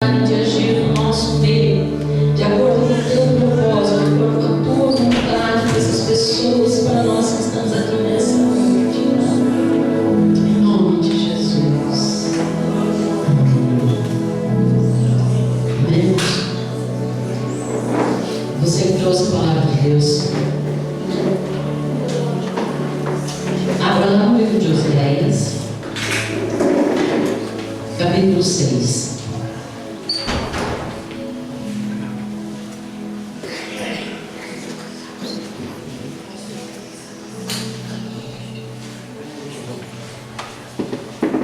de agir no nosso meio, de acordo com o teu propósito, de acordo com a tua vontade dessas pessoas, para nós que estamos aqui nessa noite. Em nome de Jesus. Amém. Você que trouxe a palavra de Deus, abra lá no livro de Oséias, capítulo 6.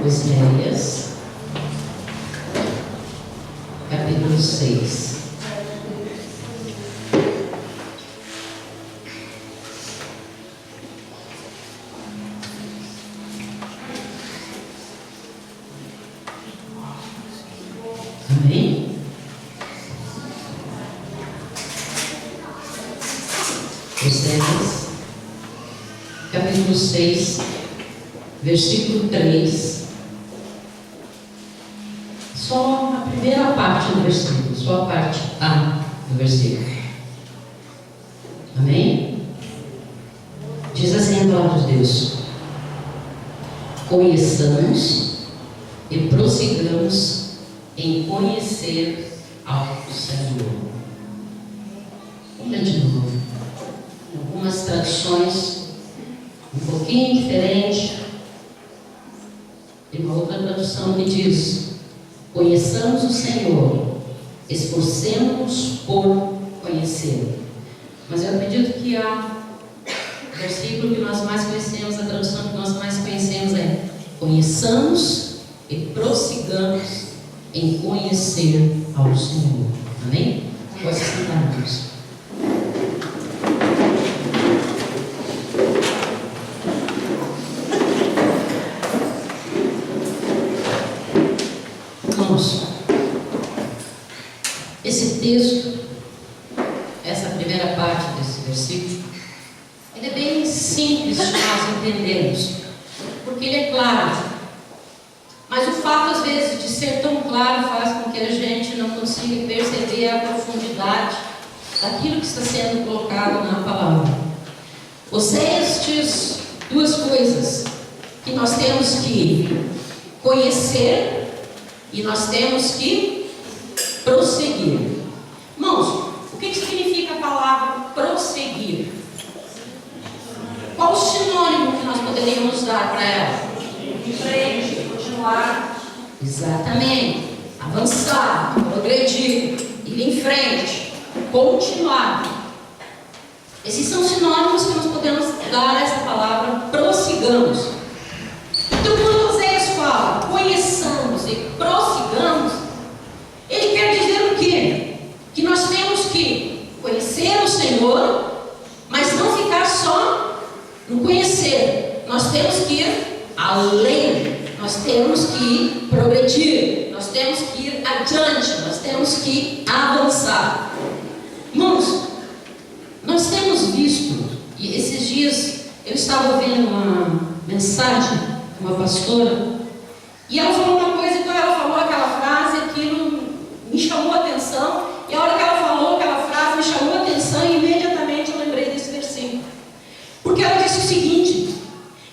Oséias, capítulo 6. Amém? Oséias, capítulo 6, versículo 3. Só a primeira parte do versículo, só a parte A do versículo. Amém? Diz assim a palavra de Deus: conheçamos e prossigamos em conhecer ao Senhor. Vamos ler de novo. Algumas traduções um pouquinho diferente. Tem uma outra tradução que diz: conheçamos o Senhor, esforcemos-nos por conhecer. Mas eu acredito que o versículo que nós mais conhecemos, a tradução que nós mais conhecemos é: conheçamos e prossigamos em conhecer ao Senhor. Amém? Pode sentar-nos. Esse texto, essa primeira parte desse versículo, ele é bem simples de nós entendermos, porque ele é claro. Mas o fato, às vezes, de ser tão claro faz com que a gente não consiga perceber a profundidade daquilo que está sendo colocado na palavra. Oséias diz duas coisas: que nós temos que conhecer e nós temos que prosseguir. Irmãos, o que significa a palavra prosseguir? Qual o sinônimo que nós poderíamos dar para ela? Em frente, continuar. Exatamente. Avançar, progredir, ir em frente, continuar. Esses são sinônimos que nós podemos dar a essa palavra prossigamos. Então, quando Oséias fala conheçamos e prossigamos, ele quer dizer o quê? Que nós temos que conhecer o Senhor, mas não ficar só no conhecer. Nós temos que ir além, nós temos que progredir, nós temos que ir adiante, nós temos que avançar. Irmãos, nós temos visto, e esses dias eu estava ouvindo uma mensagem de uma pastora, e ela falou uma coisa, quando ela falou aquela frase, aquilo me chamou a atenção, e a hora que ela falou aquela frase me chamou a atenção, e imediatamente eu lembrei desse versículo. Porque ela disse o seguinte: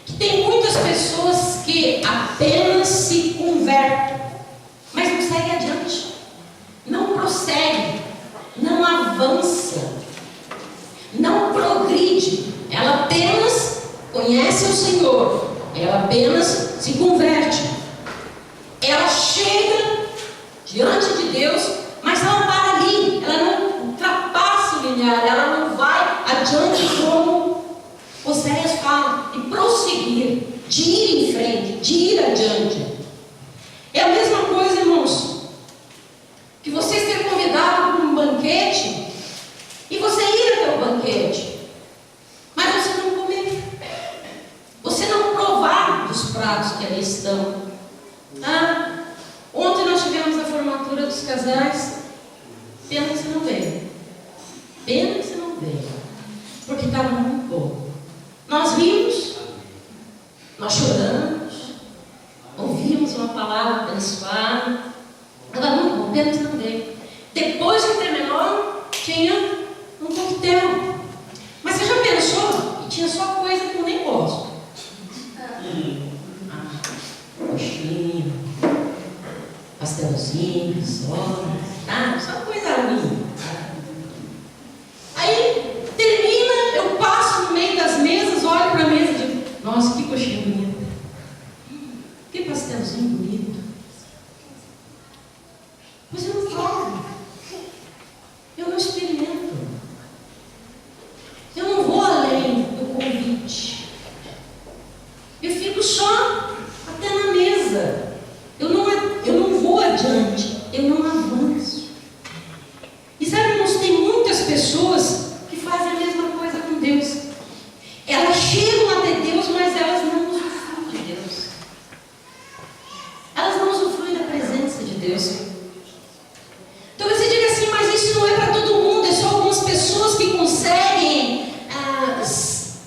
que tem muitas pessoas que apenas se convertem, mas não seguem adiante, não prosseguem, não avança, não progride. Ela apenas conhece o Senhor, ela apenas se converte, ela chega diante de Deus, mas ela para ali, ela não ultrapassa o limiar, ela não vai adiante como Oséias fala, de prosseguir, de ir em frente, de ir adiante. É a mesma coisa, irmãos, que você ser convidado para um banquete e você ir até o banquete, mas você não comer, você não provar dos pratos que ali estão. Ontem nós tivemos a formatura dos casais. Pena que você não veio. Pena que você não veio, porque estava muito bom. Nós rimos, nós choramos, ouvimos uma palavra abençoada. Estava muito bom, pena que também. Depois que terminou, tinha um coquetel. Mas você já pensou que tinha só coisa que eu nem gosto? Coxinha, pastelzinho, sola, tá? Só coisa ruim. Aí termina, eu passo no meio das mesas, olho para a mesa e digo: nossa, que coxinha bonita, que pastelzinho bonito. Mas eu não falo, eu não experimento, eu não vou além do convite, eu fico só até na mesa, eu não vou adiante, eu não avanço. E sabe, irmãos, tem muitas pessoas que fazem a mesma coisa com Deus. Elas chegam até Deus, mas elas não usufruem de Deus. Elas não usufruem da presença de Deus. Então você diga assim: mas isso não é para todo mundo, é só algumas pessoas que conseguem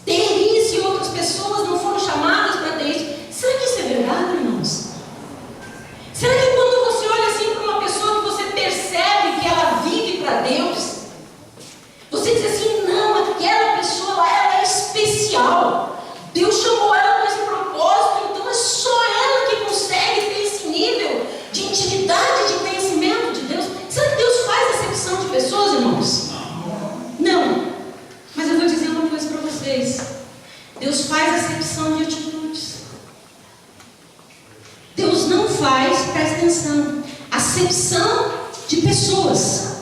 ter isso e outras pessoas não foram chamadas para ter isso. Será que isso é verdade, irmãos? Será que quando você olha assim para uma pessoa que você percebe que ela vive para Deus, você diz assim: não, aquela pessoa ela é especial, Deus chamou ela com esse propósito, então é só ela que consegue ter esse nível de intimidade, de conhecimento de Deus? Será que Deus faz acepção de pessoas, irmãos? Não. Mas eu vou dizer uma coisa para vocês: Deus faz acepção de atitudes. Deus não faz, presta atenção, acepção de pessoas,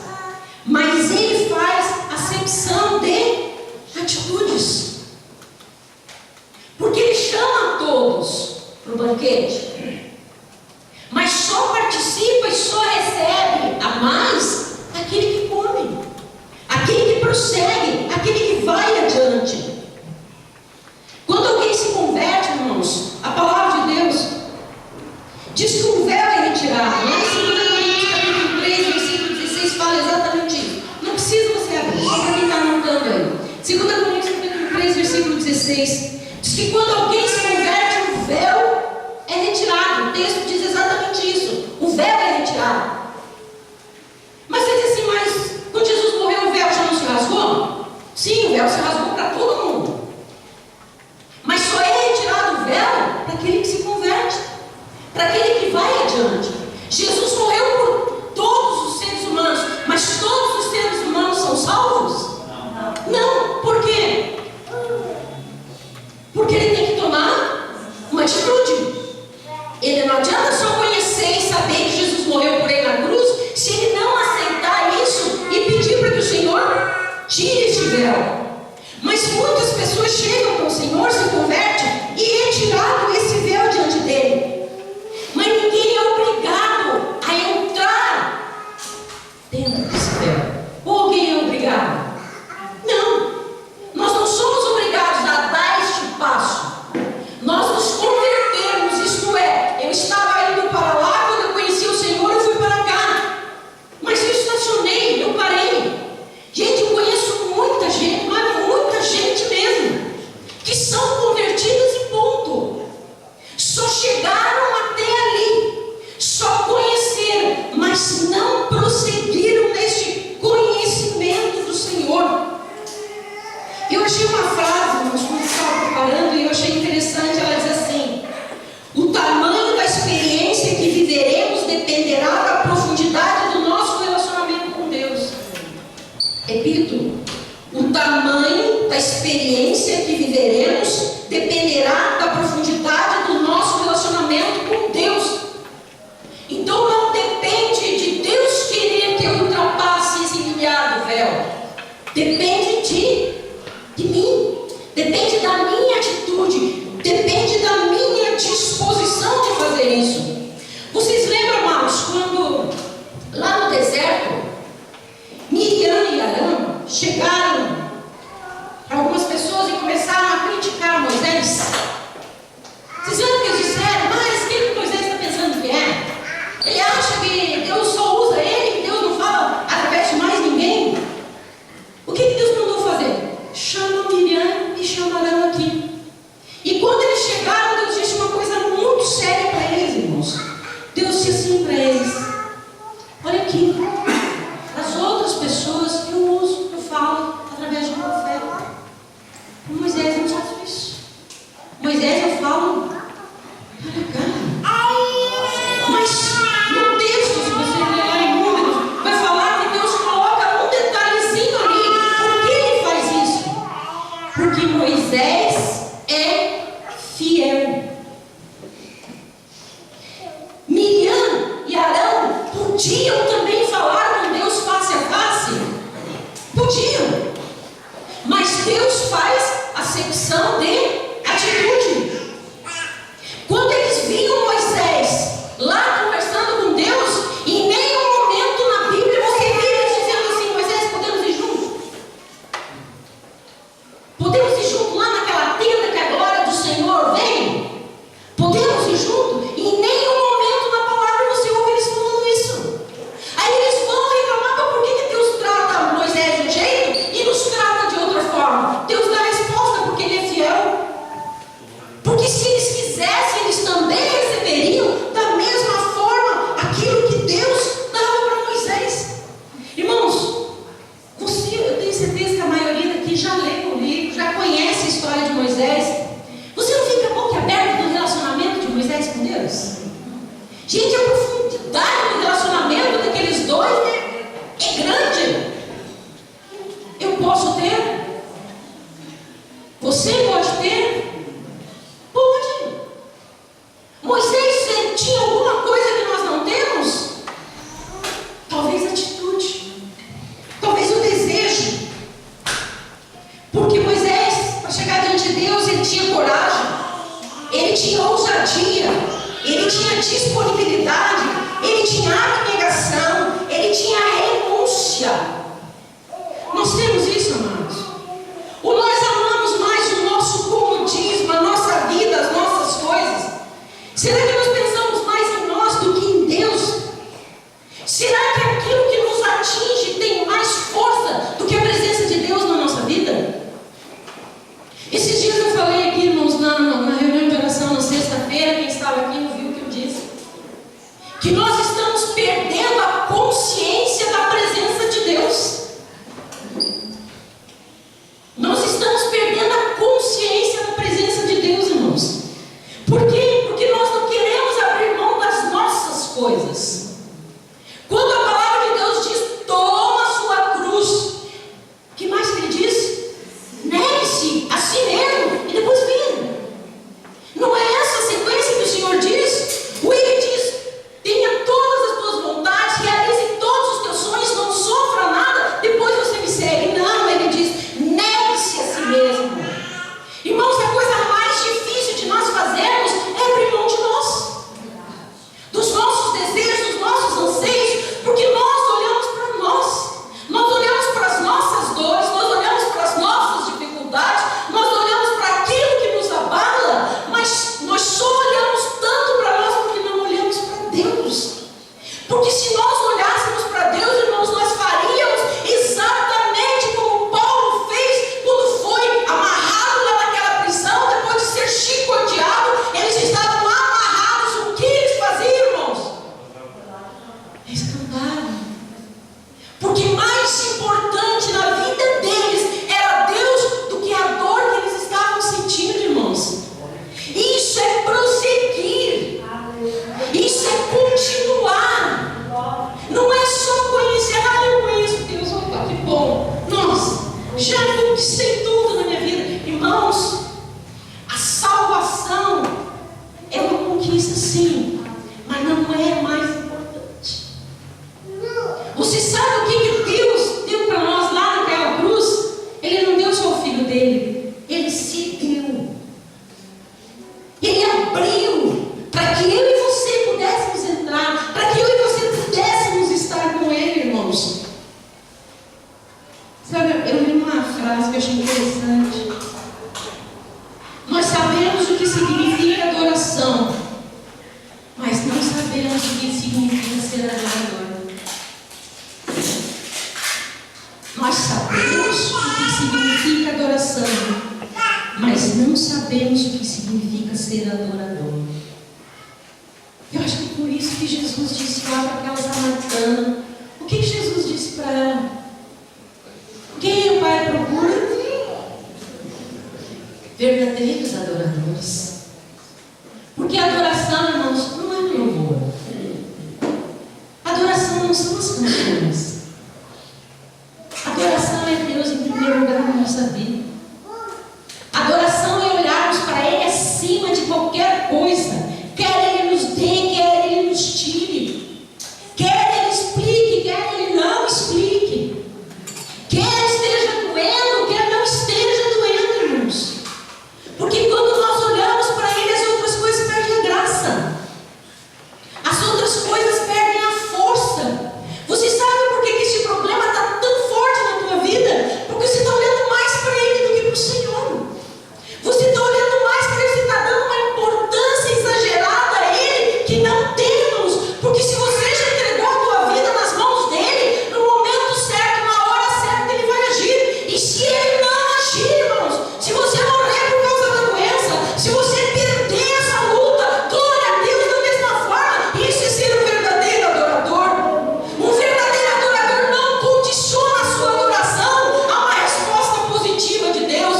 mas Ele faz acepção de atitudes. Porque Ele chama todos para o banquete, mas só participa e só recebe a mais aquele que come, aquele que prossegue, aquele que vai adiante. Quando alguém se converte, irmãos, a palavra de Deus diz que o véu é retirado. Lá em 2 Coríntios capítulo 3, versículo 16 fala exatamente isso. Não precisa você abrir, só para quem está anotando aí. 2 Coríntios capítulo 3, versículo 16 diz que quando alguém se converte, o véu é retirado. O texto diz exatamente isso: o véu é retirado. Mas você diz assim: mas quando Jesus morreu, o véu já não se rasgou? Sim, o véu se rasgou para todo mundo. Mas só é retirado o véu para aquele que se converte, para aquele que vai adiante. Jesus morreu por todos os seres humanos, mas todos os seres humanos são salvos? Não. Por quê? Porque ele tem que tomar uma atitude. Ele não adianta só conhecer e saber que Jesus morreu por ele na cruz, se ele não aceitar isso e pedir para que o Senhor tire esse véu. Mas muitas pessoas chegam para o Senhor, se convertem e é tirado esse véu diante dele. Mas ninguém é obrigado a entrar dentro desse véu. Ou alguém é obrigado? Não. Nós não somos obrigados a dar este passo. Nós nos convertermos, isto é, eu estava indo para lá, quando eu conheci o Senhor, eu fui para cá. Mas eu estacionei, eu parei. Gente, eu conheço muita gente, mas muita gente mesmo, que são convertidas e ponto. Só chegaram até ali, só conheceram, mas não prosseguiram neste conhecimento do Senhor. Eu achei uma frase, irmãos, quando eu estava preparando, e eu achei interessante. Ela diz assim: o tamanho da experiência que viveremos dependerá da profundidade do nosso relacionamento com Deus. Repito, o tamanho da experiência que viveremos dependerá da profundidade do nosso relacionamento com Deus. Então não depende de Deus querer que eu ultrapasse esse limiar véu. Depende de mim. Depende da minha atitude. Depende da minha disposição de fazer isso. Vocês lembram, amados, quando lá no deserto Miriam e Arão chegaram para algumas pessoas e começaram a criticar Moisés? Vocês lembram que eles disseram: mas quem que Moisés está pensando que é? Ele acha que Deus só usa ele, que Deus não fala através de mais ninguém? O que Deus não mim, as outras pessoas, eu falo através de um profeta. Moisés não faz isso. Moisés, eu falo, mas no texto, se você ler lá em Números, vai falar que Deus coloca um detalhezinho ali. Por que ele faz isso? Porque Moisés é fiel. Miriam e Arão podiam também falar com Deus face a face? Podiam. Mas Deus faz acepção de atitude. Quando eles viam Moisés lá conversando com Deus, em nenhum momento na Bíblia você vê eles dizendo assim: Moisés, podemos ir juntos? Podemos ir juntos lá naquela tenda que a glória do Senhor vem? Podemos ir juntos? Em nenhum momento na palavra você ouve eles falando isso. Aí eles vão reclamar: por que Deus trata Moisés de um jeito e nos trata de outra forma? Deus dá a resposta porque ele é fiel. Porque se eles quisessem, eles também receberiam da mesma forma aquilo que Deus dava para Moisés. Irmãos, eu tenho certeza que a maioria daqui já leu o livro, já conhece a história de Moisés. Você não fica boca aberta do relacionamento de Moisés com Deus? Gente, a profundidade do relacionamento daqueles dois é grande. Eu posso ter? Você pode ter? Pode. Moisés tinha alguma coisa que nós não temos? Talvez atitude, talvez o desejo. Porque Moisés, para chegar diante de Deus, ele tinha coragem, ele tinha ousadia, ele tinha disponibilidade, ele tinha abnegação, ele tinha renúncia. Nós temos isso, amados? Ou nós amamos mais o nosso comodismo, a nossa vida, as nossas coisas? Será que nós pensamos mais em nós do que em Deus? Será que aquilo que nos atinge tem mais força do que a presença de Deus na nossa vida? Esses dias eu falei aqui, irmãos, na reunião de oração na sexta-feira, quem estava aqui não viu o que eu disse, que nós estamos perdendo a consciência da presença de Deus. Nós estamos perdendo a consciência da presença de Deus, irmãos. Por quê? Porque nós não queremos abrir mão das nossas coisas. Quando a palavra de Deus diz: toma a sua cruz, o que mais que ele diz? Negue-se a si mesmo e depois venha. Não é essa a sequência que o Senhor diz? Ou ele diz: tenha todas as tuas vontades, realize todos os teus sonhos, não sofra nada, depois você me segue. Não, ele diz: negue-se a si mesmo. Irmãos, a coisa mais difícil de nós fazermos é abrir mão de nós, dos nossos desejos, dos nossos anseios, porque nós olhamos para nós olhamos para as nossas dores, nós olhamos para as nossas dificuldades, nós olhamos para aquilo que nos abala, mas nós só olhamos tanto para nós porque não olhamos para Deus. Porque se nós olhássemos para Deus, irmãos, nós faríamos exatamente como Paulo fez quando foi amarrado lá naquela prisão, depois de ser chicoteado. Eles estavam amarrados. O que eles faziam, irmãos? Eles cantaram. Porque mais importante na vida deles era Deus do que a dor que eles estavam sentindo, irmãos. Isso é prosseguir. Isso é continuar. Não é só conhecer: eu conheço Deus, opa, que bom. Nossa, já conquistei tudo na minha vida. Irmãos, a salvação é uma conquista, sim, mas não é mais importante. Você sabe o que Deus deu para nós lá naquela cruz? Ele não deu só o Filho dele, ele se deu. Ele abriu para que eu e você pudéssemos entrar, para que eu e você pudéssemos estar com ele, irmãos. Sabe, eu li uma frase que eu achei interessante. Nós sabemos o que significa adoração, mas não sabemos o que significa ser adorador. Nós sabemos o que significa adoração, mas não sabemos o que significa ser adorador. Eu acho que por isso que Jesus disse lá para aquela samaritana: o que verdadeiros adoradores. Porque a adoração, irmãos, não é louvor. Adoração não são as canções. Adoração é Deus em primeiro lugar na nossa vida. Adoração é olharmos para Ele acima de qualquer coisa. Quer Ele nos dê, quer Ele nos tire. Quer Ele explique, quer Ele não explique. Quer esteja doendo, quer não esteja doendo, irmãos. Porque quando nós olhamos para Ele, as outras coisas perdem a graça. As outras coisas perdem a força. Você sabe por que esse problema está tão forte na tua vida? Porque você está olhando mais para Ele do que para o Senhor. Você está olhando mais para Ele, você está dando uma importância exagerada a Ele que não temos. Porque se você já entregou a tua vida nas mãos dEle, no momento certo, na hora certa, Ele vai agir. E se Ele não agir, irmãos, se você morrer por causa da doença, se você perder essa luta, glória a Deus da mesma forma. Isso é ser um verdadeiro adorador. Um verdadeiro adorador não condiciona a sua adoração a uma resposta positiva de Deus.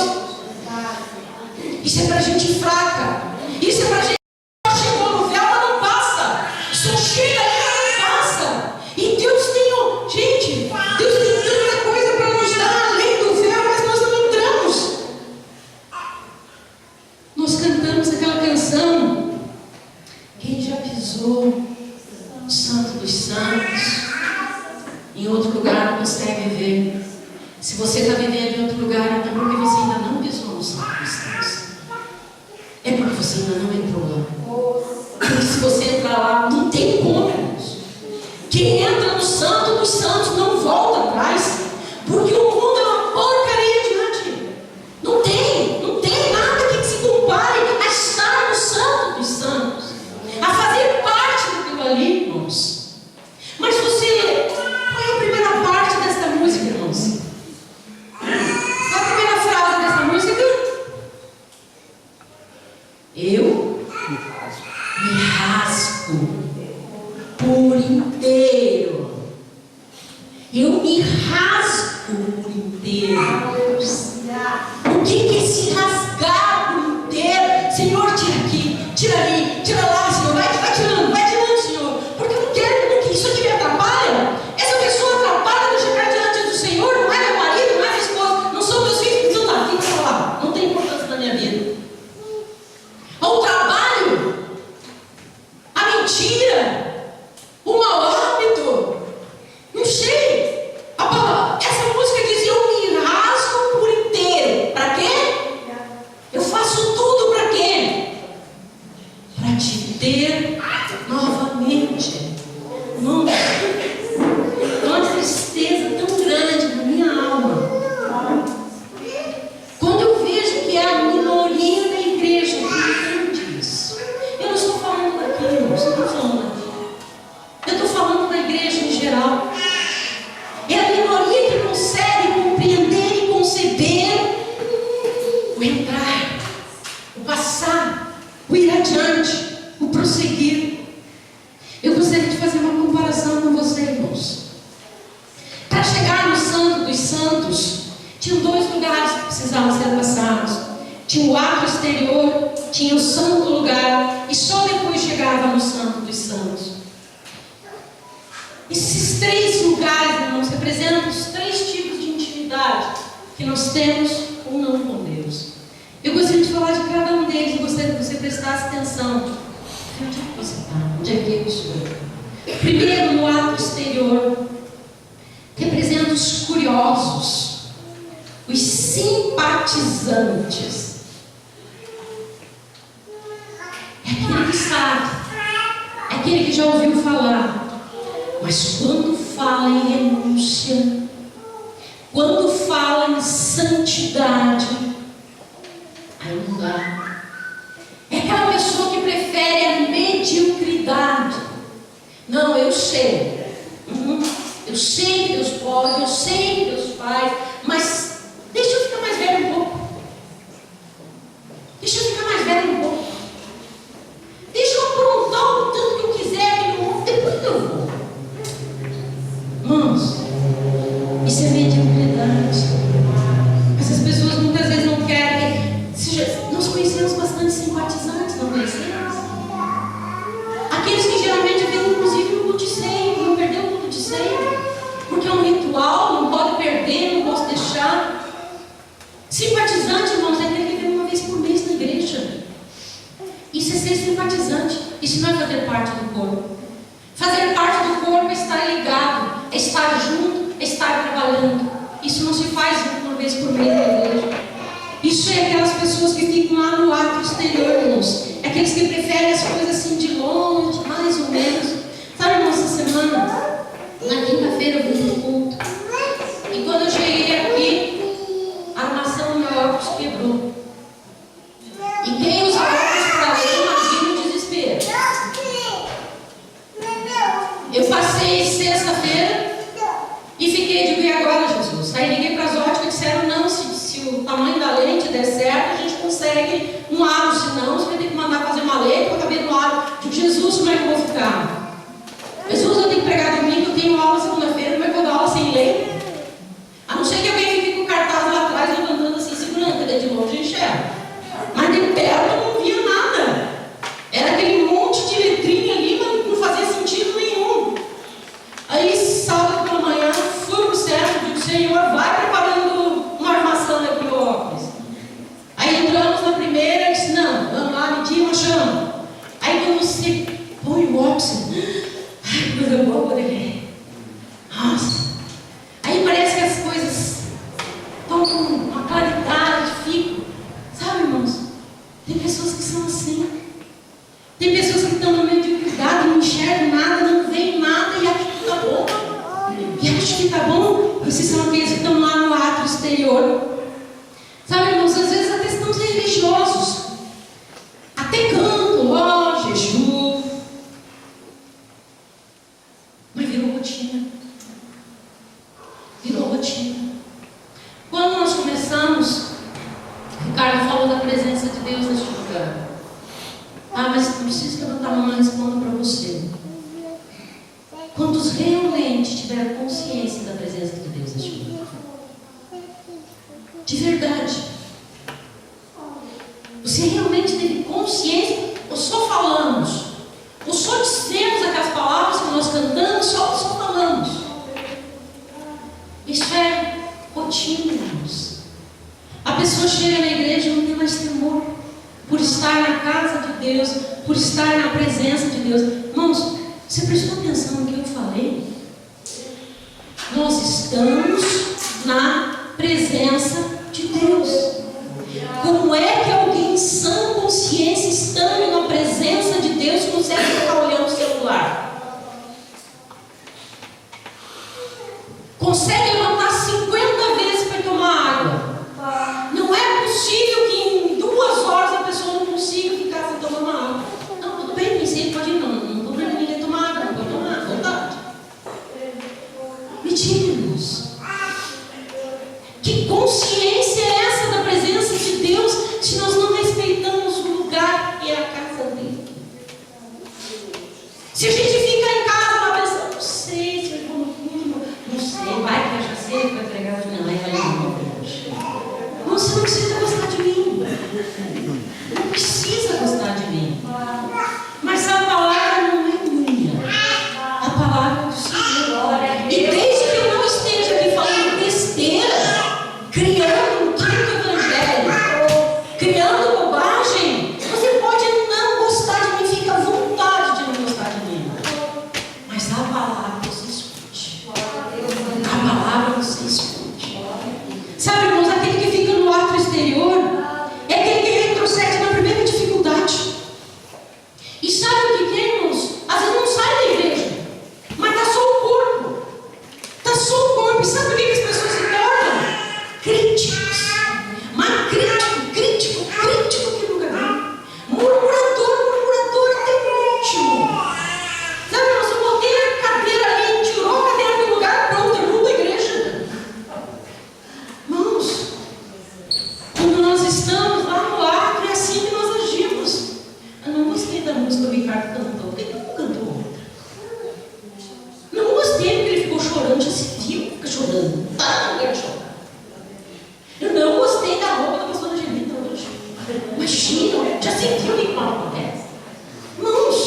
Isso é para gente fraca. Isso é para gente que chegou no véu, mas não passa. Só chega ali, mas não passa. E Deus tem, gente, Deus tem tanta coisa para nos dar além do véu, mas nós não entramos. Nós cantamos aquela canção. Quem já pisou no Santo dos Santos, em outro lugar não consegue viver. Se você está vivendo em outro lugar, então porque você ainda não pisou no Santo dos Santos. É porque você ainda não entrou lá. Porque se você entrar lá, não tem como, irmãos. Quem entra no Santo dos Santos não volta atrás. Porque o mundo é uma porcaria diante. Não tem nada que se compare a estar no Santo dos Santos. A fazer parte daquilo ali, irmãos. Mas você, qual é a primeira parte desta música, irmãos? Qual é a primeira frase dessa música? Eu me rasgo por inteiro. Eu me rasgo por inteiro. O que é se rasgar por inteiro? Senhor, tira aqui, tira ali, tira lá, Senhor. Vai tirando, Senhor. Porque eu não quero que isso aqui me atrapalha. Essa pessoa atrapalha de chegar diante do Senhor. Não é meu marido, não é minha esposa, não são meus filhos. Então tá, tem que falar. Não tem importância na minha vida. O trabalho, a mentira, o mau hábito, não sei. Essa música diz: eu me rasgo por inteiro. Para quê? Eu faço tudo para quê? Para te ter novamente. Não, uma tristeza tão grande na minha alma. Quando eu vejo que é a minoria da igreja que entende isso. Eu não estou falando daqui, irmãos, eu não estou falando daqui. Eu estou falando da igreja em geral. É a minoria que consegue compreender e conceber o entrar, o passar, o ir adiante, o prosseguir. Eu gostaria de fazer uma comparação com você, irmãos. Para chegar no Santo dos Santos, tinham dois lugares que precisavam ser passados. Tinha o ato exterior, tinha o santo lugar, e só depois chegava no Santo dos Santos. Esses três lugares, irmãos, representam os três tipos de intimidade que nós temos ou não com Deus. Eu gostaria de falar de cada um deles e gostaria que você prestasse atenção. Onde é que você está? Onde é que eu estou? Primeiro, no ato exterior, representa os curiosos, os simpatizantes. É aquele que sabe, é aquele que já ouviu falar. Mas quando fala em renúncia, quando fala em santidade, aí não dá. É aquela pessoa que prefere a mediocridade. Não, eu sei. Eu sei que Deus pode, eu sei que Deus faz, mas deixa eu ficar mais velho um pouco. Deixa eu ficar mais velho um pouco. Deixa eu aprontar o tanto que eu quiser aqui no mundo, depois eu vou. Irmãos, isso é mediocridade. Essas pessoas muitas vezes não querem. Simpatizante, irmãos, é aquele que vem uma vez por mês na igreja. Isso é ser simpatizante. Isso não é fazer parte do corpo. Fazer parte do corpo é estar ligado, é estar junto, é estar trabalhando. Isso não se faz uma vez por mês na igreja. Isso é aquelas pessoas que ficam lá no ato exterior, irmãos. É aqueles que preferem as coisas assim de longe, mais ou menos. Sabe, irmãos, essa semana, na quinta-feira, eu vim pro culto. E quando eu cheguei aqui, a armação do meu óculos quebrou. E quem usa óculos para ler, imagina o desespero. Eu passei sexta-feira e fiquei de ver agora, Jesus. Aí liguei para as óticas e disseram: não, se o tamanho da lente der certo, a gente consegue um aro. Se não, você vai ter que mandar fazer uma lente para caber no aro. Digo: Jesus, como é que eu vou ficar? Jesus, eu tenho que pregar domingo, eu tenho aula segunda-feira, como é que eu vou dar aula sem ler? A não ser que alguém fique com o cartaz lá atrás, levantando assim, segurando, porque de longe enxerga. Mas de perto eu não via nada. Era aquele monte de letrinha ali, mas não fazia sentido nenhum. Aí, sábado pela manhã, fui pro centro e digo: Senhor, vai preparando uma armação aqui pro óculos. Aí entramos na primeira e disse: não, vamos lá, medir uma chama. Aí quando você põe o óculos, ai, coisa boa poder ver. Nossa. Aí parece que as coisas estão com uma claridade, ficam. Sabe, irmãos? Tem pessoas que são assim. Tem pessoas que estão no meio de cuidado, não enxergam nada, não veem nada e acham que está bom. E acham que está bom. Esses são aqueles que estão lá no ato exterior. Sabe, irmãos, às vezes até estamos religiosos. Até canto, ó, jejum. Mas virou rotina. Virou rotina. Quando nós começamos, o Ricardo falou da presença de Deus neste lugar. Ah, mas não precisa levantar a mão e responder para você. Quantos realmente tiveram consciência da presença de Deus neste lugar? De verdade. Você realmente teve consciência? Ou só falamos? Ou só dizemos aquelas palavras que nós cantamos, só falamos? Isso é rotina, irmãos. A pessoa chega na igreja e não tem mais temor. Por estar na casa de Deus, por estar na presença de Deus. Irmãos, você prestou atenção no que eu falei? Nós estamos na presença de Deus. Como é que alguém em sã consciência, estando na presença de Deus, consegue ficar olhando o celular? Consegue levantar 50 vezes para tomar água? Não é possível que em 2 horas a pessoa não consiga ficar sem tomar uma água. Não, tudo bem, pensei, pode ir, não problema ninguém tomar água, não pode tomar, à vontade. Mentira, irmãos. Que consciência é essa da presença de Deus se nós não respeitamos o lugar que é a casa dele? Se a gente fica em casa lá pensando: não sei se eu vou no culto, não sei, vai que eu já sei que vai pregar de manhã, vai não. Não, você não precisa gostar de mim. Não precisa gostar de mim. Mas a palavra não é minha. A palavra é do Senhor. E desde que eu não esteja aqui falando besteira, criando um quinto evangelho, criando bobagem, você pode não gostar de mim, fica à vontade de não gostar de mim. Mas a palavra você escute. A palavra você escute. Sabe, irmãos, aquele que fica no ato exterior é aquele que retrocede na primeira dificuldade. E sabe o que é, irmãos? Às vezes não sai da igreja, mas está só o corpo. Está só o corpo. E sabe o que as pessoas se tornam? Críticos. Mas crítico que nunca viu. Murmurador até o último. Sabe, irmãos, eu botei a cadeira ali, tirou a cadeira do lugar, pronto, eu vou para a igreja. Irmãos, quando nós estamos lá no ato, é assim que nós agimos. Eu não gostei da música que o Ricardo cantou. Por que ele não cantou outra? Não gostei porque ele ficou chorando. Já se viu? Fica chorando. Não quero chorar. Eu não gostei da roupa da pastora Angelita hoje. Imagina, já sentiu o que acontece? Irmãos,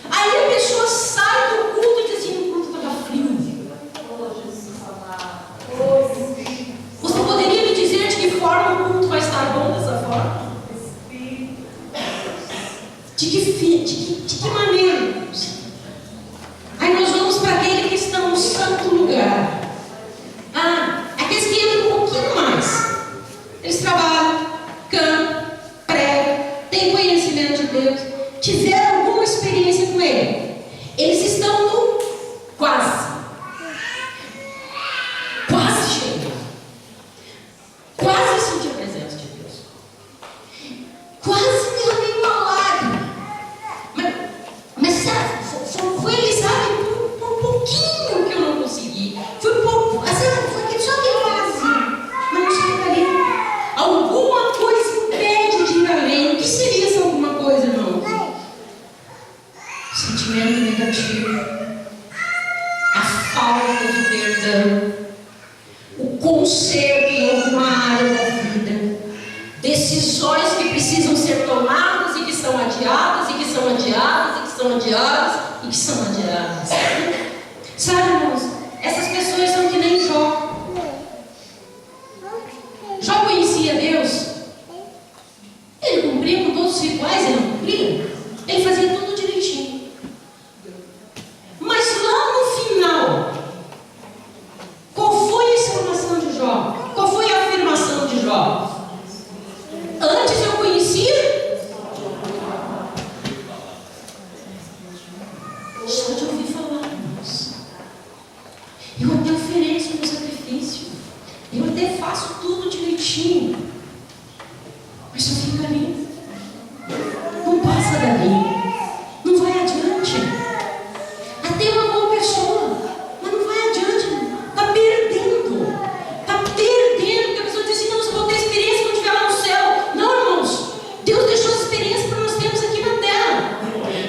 aí a pessoa sai do culto e diz assim: o culto estava frio. Você poderia falta de perdão, o conserto em alguma área da vida, decisões que precisam ser tomadas e que são adiadas, e que são adiadas, e que são adiadas, e que são adiadas. Sabe, irmãos, essas pessoas são que nem Jó. Jó conhecia Deus. Ele cumpria com todos os rituais, ele não cumpria. Ele fazia tudo direitinho. Mas lá no final, qual foi a exclamação de Jó? Qual foi a afirmação de Jó? Antes eu conhecia. Só de ouvir falar, irmãos. Eu até ofereço meu sacrifício. Eu até faço tudo direitinho. Mas só fica ali. Não passa dali. Não vai adiante. Até uma boa pessoa, mas não vai adiante. Está perdendo. Está perdendo. Porque a pessoa diz assim: não, eu vou ter experiência quando estiver lá no céu. Não, irmãos. Deus deixou essa experiência para nós termos aqui na terra.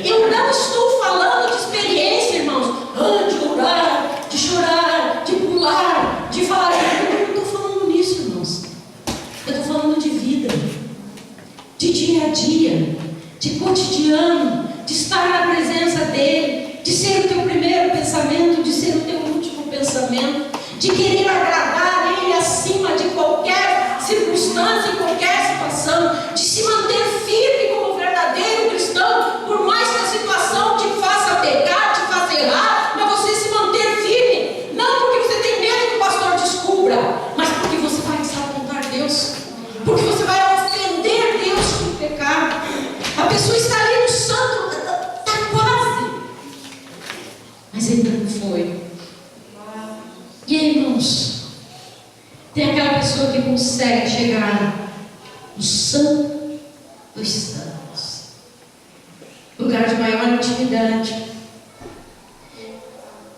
Eu não estou falando de experiência, irmãos, de orar, de chorar, de pular, de falar. Eu não estou falando nisso, irmãos. Eu estou falando de vida, de dia a dia, de cotidiano, de estar na presença dEle, de ser o teu primeiro pensamento, de ser o teu último pensamento, de querer agradar Ele acima de qualquer circunstância, em qualquer situação, de se manter firme como verdadeiro cristão, por mais que a situação te faça pecar, te faça errar, mas você se manter firme, não porque você tem medo que o pastor descubra, mas porque você vai desapontar Deus, porque você vai ofender Deus com o pecado. A pessoa está ali no santo, está quase, mas ainda não foi. E aí, irmãos, tem aquela pessoa que consegue chegar no santo dos santos, lugar de maior intimidade.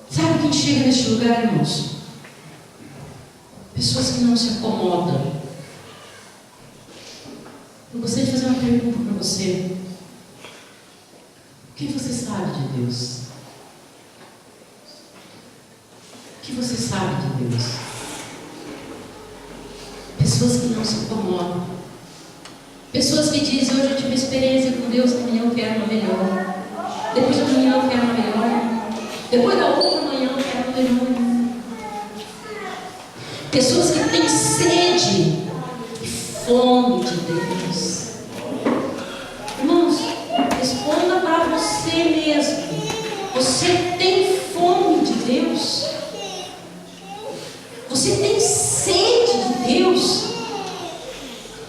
Sabe quem chega neste lugar, irmãos? Pessoas que não se acomodam. Eu gostaria de fazer uma pergunta para você. O que você sabe de Deus? O que você sabe de Deus? Pessoas que não se incomodam. Pessoas que dizem: hoje eu tive uma experiência com Deus, amanhã eu quero uma melhor. Depois da manhã eu quero uma melhor. Depois da outra manhã eu quero uma melhor. Pessoas que têm sede e fome de Deus. Irmãos, responda para você mesmo. Você tem fome de Deus? Você tem sede de Deus?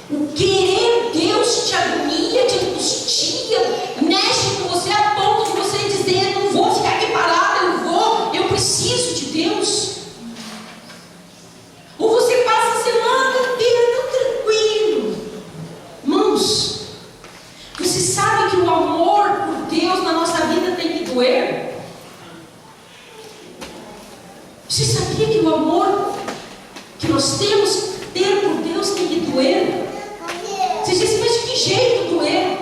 O querer Deus te agonia, te angustia, mexe com você a ponto de você dizer: não vou ficar aqui parado, eu preciso de Deus. Ou você passa a semana inteira tão tranquilo. Irmãos, você sabe que o amor por Deus na nossa vida tem que doer? Você sabia que o amor que nós temos que ter por Deus tem que doer? Você diz: mas de que jeito doer?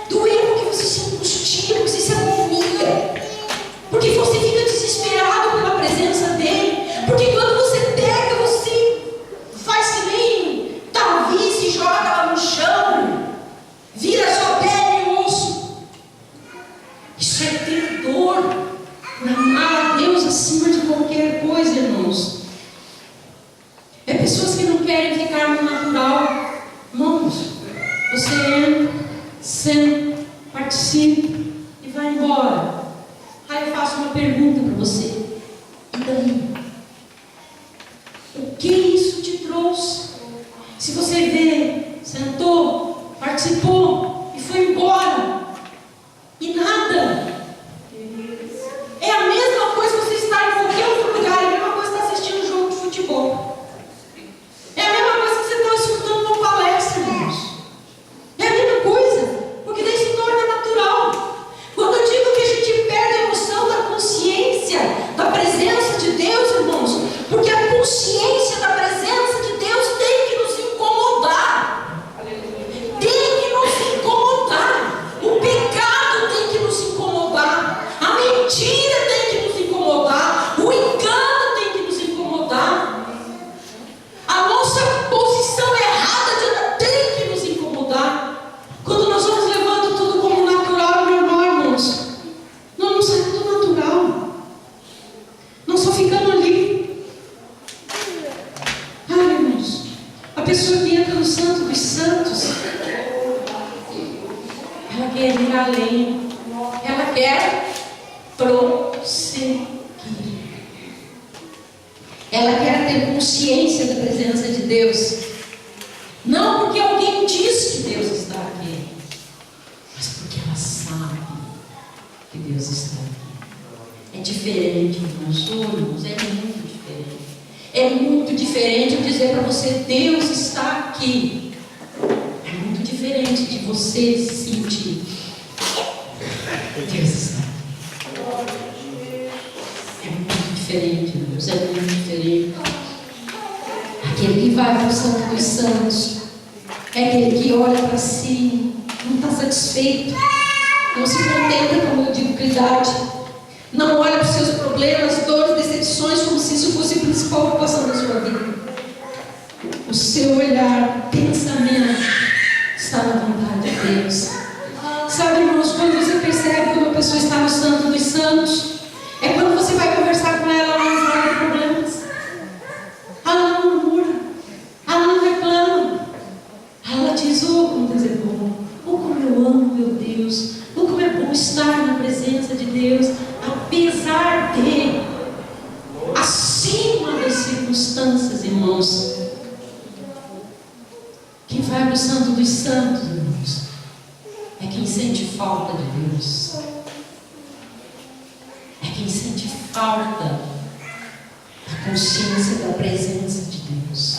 Doer porque você se angustia, porque você se agonia, porque você fica desesperado pela presença dEle, porque quando você peca, você faz que nem Davi, se joga lá no chão, vira sua pele e osso. Isso é ter dor por amar a Deus acima de qualquer coisa, irmãos. É pessoas que não querem ficar no natural. Irmãos, você entra, senta, participa e vai embora. Aí eu faço uma pergunta para você: e daí? O que isso te trouxe? Se você veio, sentou, participou e foi embora, e nada, é a mesma coisa você estar em qualquer outro lugar, é a mesma coisa que estar assistindo um jogo de futebol. É a mesma coisa que você está escutando uma palestra, irmãos. É a mesma coisa, porque daí ficando ali. Ai, irmãos, a pessoa que entra no Santo dos Santos, ela quer ir além, ela quer prosseguir, ela quer ter consciência da presença de Deus, não porque alguém diz que Deus está aqui, mas porque ela sabe que Deus está aqui. É diferente, irmãos, é muito diferente. É muito diferente eu dizer para você: Deus está aqui. É muito diferente de você sentir: Deus está aqui. É muito diferente, Deus, é muito diferente. Aquele que vai para o Santo dos Santos é aquele que olha para si, não está satisfeito, não se contenta com a mediocridade, não olha para os seus problemas, dores, decepções como se isso fosse a principal ocupação da sua vida. O seu olhar, pensamento está na vontade de Deus. Sabe, irmãos, quando você percebe que uma pessoa está no Santo dos Santos, é quando você vai conversar com ela, ela não fala de problemas, ela não murmura, ela não reclama, ela diz: oh, como Deus é bom, oh, como eu amo meu Deus, oh, como é bom estar na presença de Deus, apesar de, acima das circunstâncias, irmãos. Quem vai para o Santo dos Santos, irmãos, é quem sente falta de Deus, é quem sente falta da consciência da presença de Deus.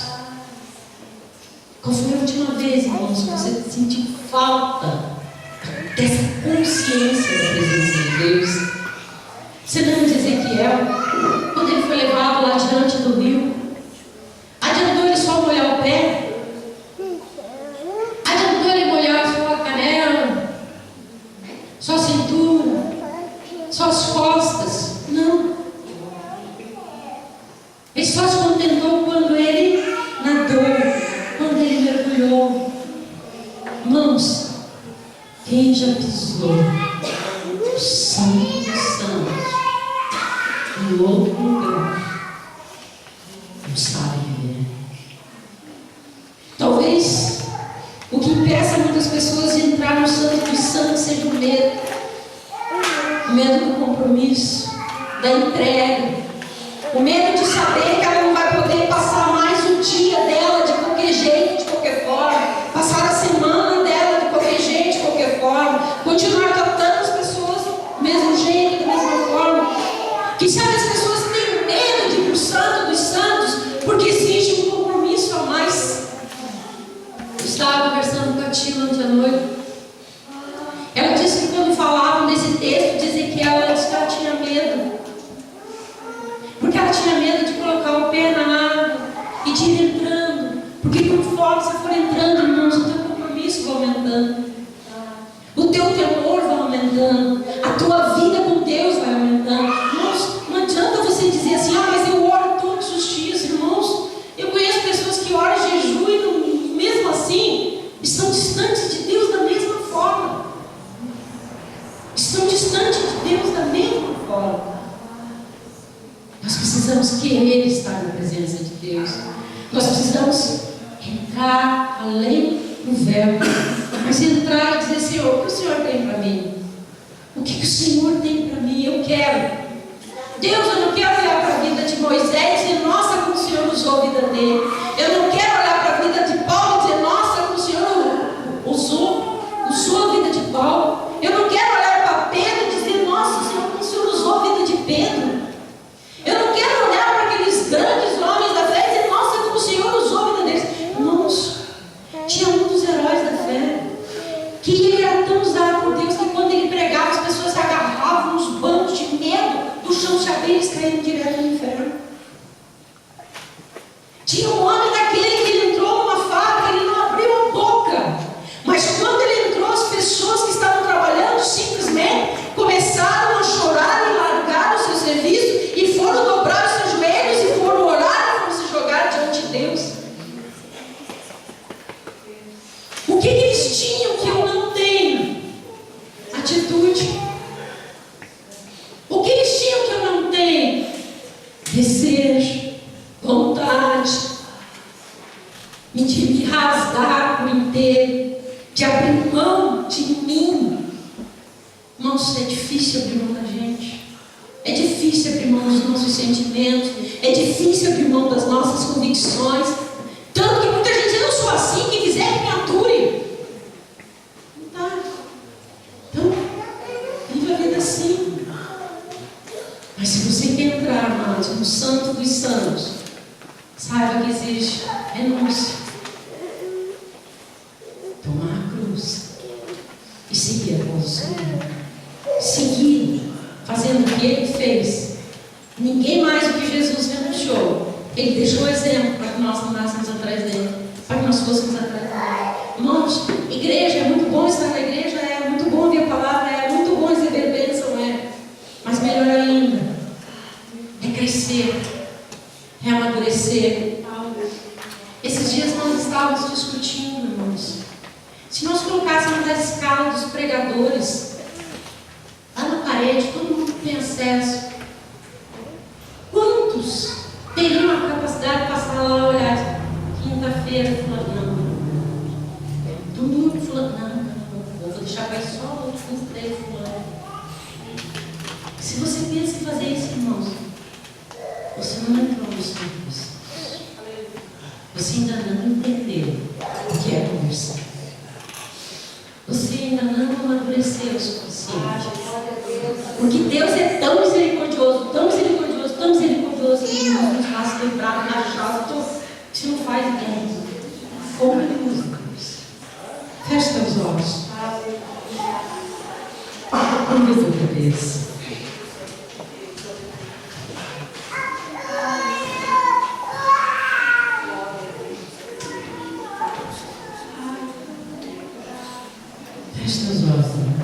Qual foi a última vez, irmãos, que você sentiu falta dessa consciência da presença de Deus? Você lembra de Ezequiel, quando ele foi levado lá diante do rio? Adiantou ele só molhar o pé? Adiantou ele molhar só a canela? Só a cintura? Só as costas? Não. Ele só se contentou quando ele nadou, quando ele mergulhou. Irmãos, quem já pisou o Santo dos Santos em outro lugar não sabe viver. Talvez o que impeça muitas pessoas de entrar no Santo dos Santos seja o medo do compromisso, da entrega, o medo de saber que ela não vai poder passar mais o dia dela de qualquer jeito, de qualquer forma, passar a semana dela de qualquer jeito, de qualquer forma, continuar tratando as pessoas do mesmo jeito, da mesma forma. Quem sabe as pessoas têm medo de ir para o Santo dos Santos porque existe um compromisso a mais. Eu estava conversando com a Tila ontem à noite. Ela disse que quando falavam desse texto de Ezequiel, ela disse que ela tinha medo, porque ela tinha medo de colocar o pé na água e de ir entrando, porque conforme você for entrando, irmãos, o teu compromisso vai aumentando, o teu temor vai aumentando, a tua vida com Deus vai aumentando. Irmãos, não adianta você dizer assim: ah, mas eu oro todos os dias. Irmãos, eu conheço pessoas que oram em jejum e mesmo assim estão distantes de Deus da mesma forma. Estão distantes de Deus da mesma forma. Nós precisamos querer estar na presença de Deus. Nós precisamos entrar além do véu. Mas entrar e dizer: Senhor, o que o Senhor tem para mim? O que o Senhor tem para mim? Eu quero. Deus, eu não quero olhar para a vida de Moisés e dizer: nossa, como o Senhor usou a vida dele. Eu não quero olhar para a vida de Paulo e dizer: nossa, como o Senhor usou a vida de Paulo. Eu não quero olhar para Pedro e dizer: nossa, Senhor, como o Senhor usou a vida de Pedro. Eu não quero olhar para aqueles grandes homens da fé e dizer: nossa, como o Senhor usou a vida deles. Irmãos, tinha um dos heróis da fé que ele era tão usado por Deus que quando ele pregava, as pessoas se agarravam nos bancos de medo do chão se abrir e eles caíram direto no inferno. Tinha um homem daquele que ele entrou numa fábrica, ele não abriu a boca, mas quando ele entrou, as pessoas que estavam trabalhando simplesmente começaram a chorar e largaram o seu serviço e foram dobrar os seus joelhos e foram orar e foram se jogar diante de Deus. O que eles tinham que eu não tenho? Atitude. O que eles tinham que eu não tenho? desejo, vontade, de me rasgar por inteiro, de abrir mão de mim. Irmãos, é difícil abrir mão da gente. É difícil abrir mão dos nossos sentimentos. É difícil abrir mão das nossas convicções. Tanto que muita gente, eu não sou assim, quem quiser que me ature. Não tá. Então, viva a vida assim. Mas se você quer entrar, amados, no santo dos santos, saiba que existe renúncia. Tomar a cruz e seguir a voz do Senhor. Seguir, fazendo o que Ele fez. Ninguém mais do que Jesus renunciou. Ele deixou o exemplo para que nós andássemos atrás dele, para que nós fôssemos atrás dele. Irmãos, igreja, é muito bom estar na igreja, é muito bom ouvir a palavra, é muito bom receber bênção, mas melhor ainda é crescer, é amadurecer. Esses dias nós estávamos discutindo, irmãos, se nós colocássemos a escala dos pregadores lá na parede, todo mundo tem acesso, quantos teriam a capacidade de passar lá e olhar? Quinta-feira, fulano, domingo, fulano, vou deixar para só os 3 fulano. Se você pensa em fazer isso, irmãos, você não entrou no simples. Você ainda não entendeu o que é conversar. Você ainda não amadureceu o suficiente. Porque Deus é tão misericordioso, tão misericordioso, tão misericordioso, que Ele nos faz quebrar na chave. Você não faz ideia. Como Ele usa Deus. Feche seus olhos. Curva a sua cabeça. Feche seus olhos.